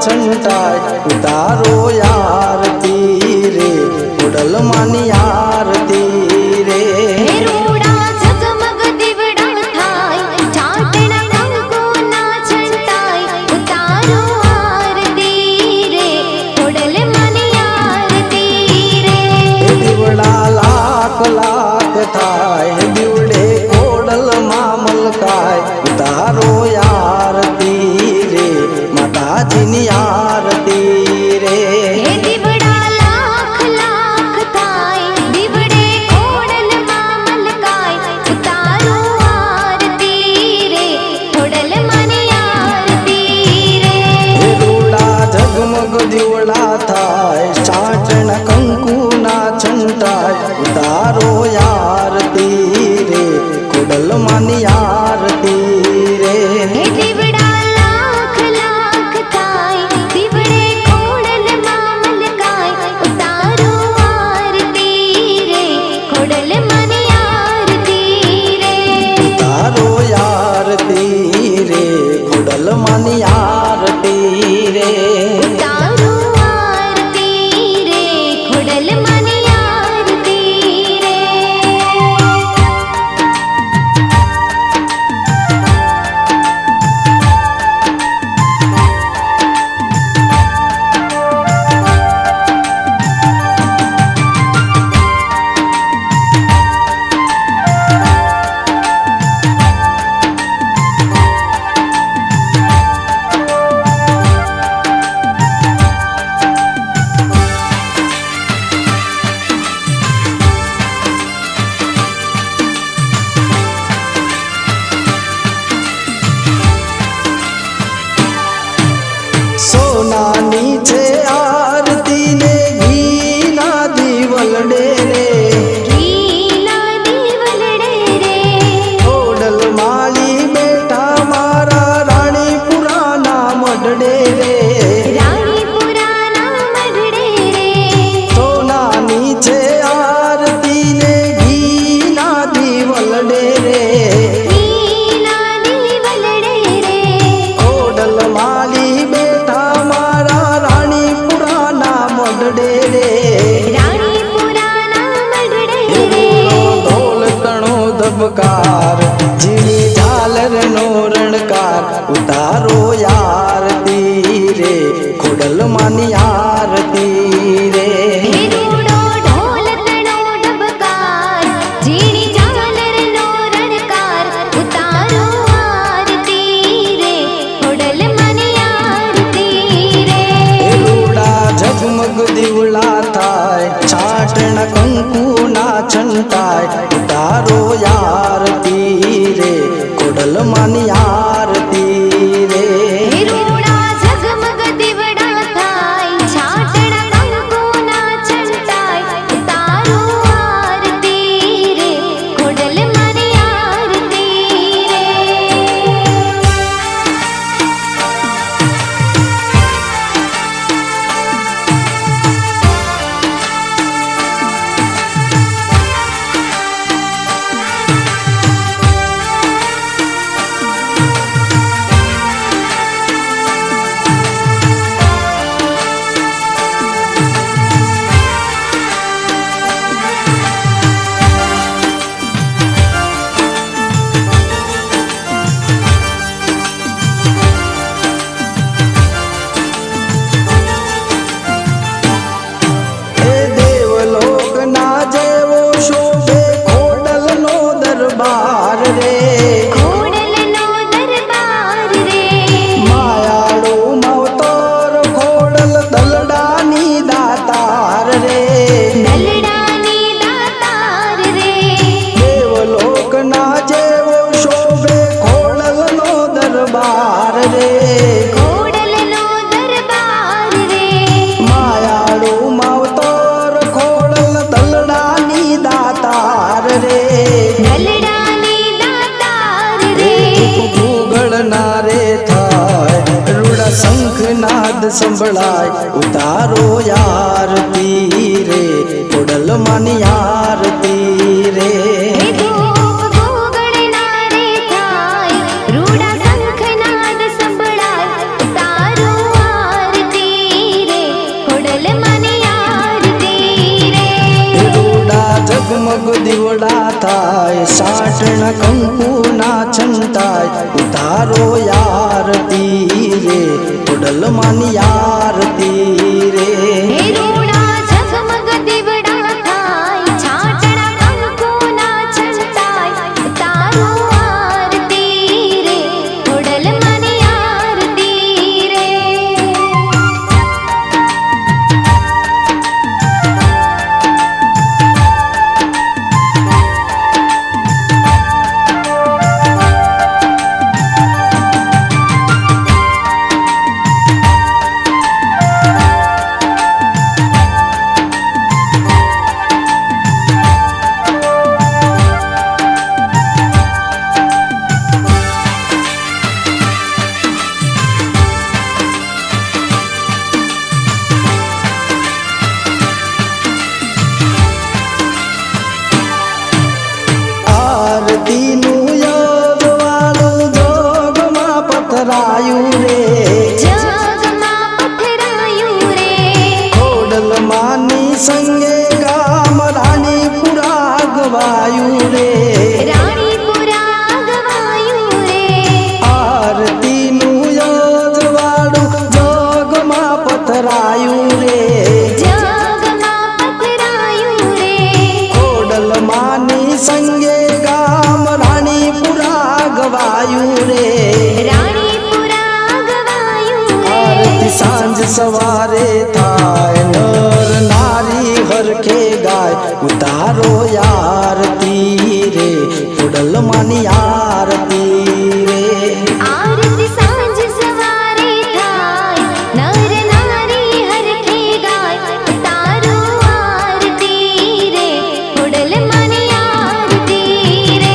छंटाय उतारो आरती रे कुडल मानी आरती रे। रूड़ा जगमग दिवड़ा थाय चाटना कंकु ना छंटाय उतारो आरती रे कुडल मानी आरती रे। दिवड़ा लाख लाख थाय दिवड़े कोडल मामल काय उतारो आरती रे माताजी नी आरती रे। दिवड़ा लाख लाख थाय दिवड़े कोडल मामल काय उतारो आरती रे कोडल मानी आरती रे। रूड़ा जगमग दिवड़ा थाय चाटण कंकु ना छंटाय उतारो आरती रे कुडल मानी आरती रे। दिवड़ा लाख लाख थाय दिवड़े कोडल मामल काय उतारो आरती रे कोडल मानी आरती रे। उतारो आरती रे कुडल मानी आरती रे। उतारो आरती रे कोडल मानी आरती रे। सोना नीचे आरती ने घी ना दीवलडे रे घीना दीवलडे रे कोडल माली बेटा मारा रानी पुराना मडडे रे। रानी पुराना मडडे रे। सोना नीचे आरती ने घी ना दीवलडे रे घीना दीवलडे रे कोडल माली बेटा मारा रानी पुराना मडडे रे। रानी पुराना मडडे रे। ढोल तणो दबकार जीनी झालर नो रणकार उतारो आरती रे कुडल मानी आरती रे। रूड़ो ढोल तणो डबकार जीनी झालर नो रणकार उतारो आरती रे कोडल मानी आरती रे। रूड़ा झगमग दिवड़ा थाय छाटण कंकु ना छंटाय उतारो आरती रे कुडल मानी आरती रे। रूड़ा जगमग दिवड़ा थाय छाटण कंकु ना छंटाय उतारो आरती रे कोडल मानी आरती रे। हे देवलोक ना जेवो शोभे कोडल नो दरबार रे कोडल नो दरबार रे मायाळू मवतोर कोडल दलडानी दातार रे। दलडानी दातार रे देवलोक ना जेवो शोभे कोडल नो दरबार रे कोडल नो दरबार रे मायाळू मवतोर कोडल दलडानी दातार रे। दलडानी दातार रे भूगळना रे थाय रूड़ा शंख नाद संभळाय उतारो आरती रे कुडल मानी आरती रे। धूप गोगड़ना रे थाय रूड़ा शंख नाद संभळाय उतारो आरती થાય સાટણ કંકુના છંટાય ઉતારો યારતી રે ખોડલમાની આરતી રે હે રૂડા ઝગમગ દીવડા થાય છાટણા કંકુના છંટાય ઉતારો આરતી રે ખોડલમાની આરતી રે આરતીનું યોગવાળું જોગમાં પથરાયું રે જગમાં પથરાયું રે ખોડલમાની સંગે ગામ રાણીપુરા ગવાયું રે રાણીપુરા ગવાયું રે આરતીનું યોગવાળું જોગમાં પથરાયું રે જગમાં પથરાયું રે ખોડલમાની સંગે ગામ રાણીપુરા ગવાયું રે રાણીપુરા ગવાયું રે આરતી સાંજ સવારે થાય નર નારી હરખે ગાય ઉતારો યારતી રે ખોડલમાની આરતી રે આરતી સાંજ સવારે થાય નર નારી હરખે ગાય તારો આરતી રે ખોડલમાની આરતી રે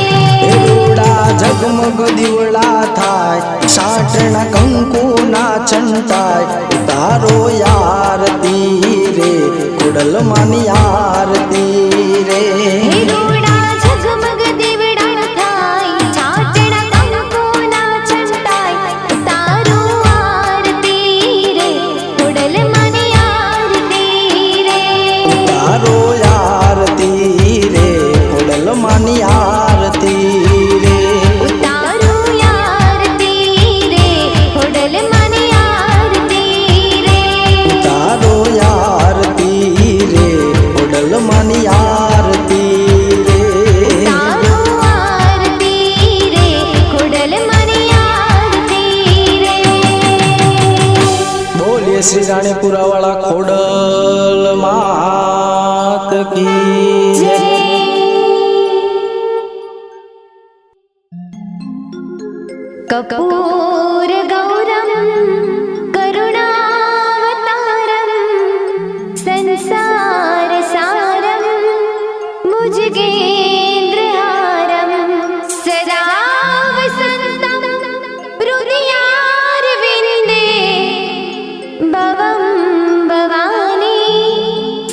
રૂડા ઝગમગ દીવડા થાય સાટણા કંકુના છંટાય ઉતારો યારતી રે ખોડલમાની આરતી રે હે રૂડા ઝગમગ દીવડા થાય છાટણા કંકુના છંટાય તારો આરતી રે ખોડલમાની આરતી રે ઉતારો યારતી રે ખોડલમાની આરતી રે ઉતારો આરતી રે ખોડલમાની આરતી રે ઉતારો યારતી રે ખોડલમાની આરતી રે તારો આરતી રે ખોડલમાની આરતી રે બોલીએ શ્રી રાણીપુરા વાળા ખોડલ માત કી જય. કપૂર ગૌરમ કરુણાવતારમ સંસાર સારમ ભુજગેન્દ્રહારમ સદા વસંતમ હૃદયારવિંદે ભવમ ભવાની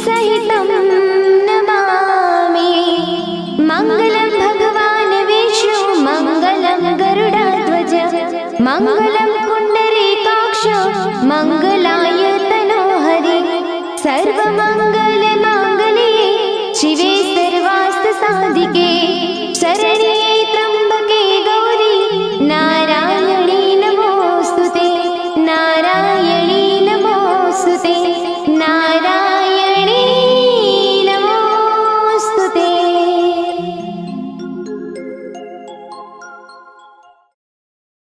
સહિતમ નમામિ મંગલમ ભગવાન વિષ્ણુ મંગલમ ગરુડધ્વજ મંગલમ